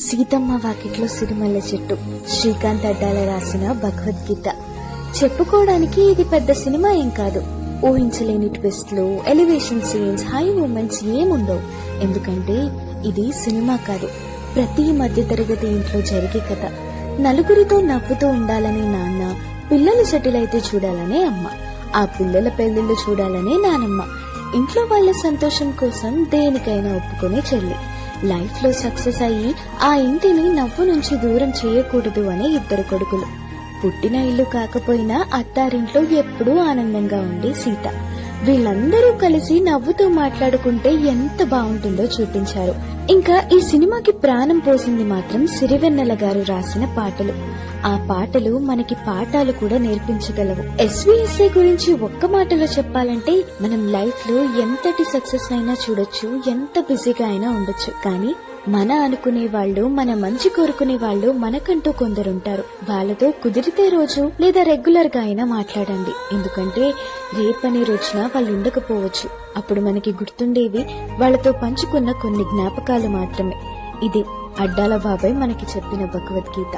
సీతమ్మ వాకిట్లో సిరిమల్ల చెట్టు, శ్రీకాంత్ అడ్డాల రాసిన భగవద్గీత. చెప్పుకోవడానికి ఇది పెద్ద సినిమా ఏం కాదు. ఊహించలేని ట్విస్ట్లు, ఎలివేషన్ సీన్స్, హై మూమెంట్స్ ఏముండవు. ఎందుకంటే ఇది సినిమా కాదు, ప్రతి మధ్య తరగతి ఇంట్లో జరిగే కథ. నలుగురితో నవ్వుతూ ఉండాలనే నాన్న, పిల్లలు సెటిల్ అయితే చూడాలనే అమ్మ, ఆ పిల్లల పెళ్లిళ్ళు చూడాలనే నానమ్మ, ఇంట్లో వాళ్ళ సంతోషం కోసం దేనికైనా ఒప్పుకునే చెల్లి, లైఫ్ లో సక్సెస్ అయ్యి ఆ ఇంటిని నవ్వు నుంచి దూరం చేయకూడదు అనే ఇద్దరు కొడుకులు, పుట్టిన ఇల్లు కాకపోయినా అత్తారింట్లో ఎప్పుడూ ఆనందంగా ఉండే సీత. వీళ్ళందరూ కలిసి నవ్వుతూ మాట్లాడుకుంటే ఎంత బాగుంటుందో చూపించారు. ఇంకా ఈ సినిమాకి ప్రాణం పోసింది మాత్రం సిరివెన్నెల గారు రాసిన పాటలు. ఆ పాటలు మనకి పాఠాలు కూడా నేర్పించగలవు. ఎస్వీఎస్ఏ గురించి ఒక్క మాటలో చెప్పాలంటే, మనం లైఫ్ లో ఎంతటి సక్సెస్ అయినా చూడొచ్చు, ఎంత బిజీగా అయినా ఉండొచ్చు, కానీ మన అనుకునే వాళ్ళు, మన మంచి కోరుకునే వాళ్ళు మనకంటూ కొందరుంటారు. వాళ్ళతో కుదిరితే రోజు లేదా రెగ్యులర్ గా అయినా మాట్లాడండి. ఎందుకంటే రేపనే రోజున వాళ్ళు ఉండకపోవచ్చు. అప్పుడు మనకి గుర్తుండేవి వాళ్ళతో పంచుకున్న కొన్ని జ్ఞాపకాలు మాత్రమే. ఇది అడ్డాల బాబాయ్ మనకి చెప్పిన భగవద్గీత.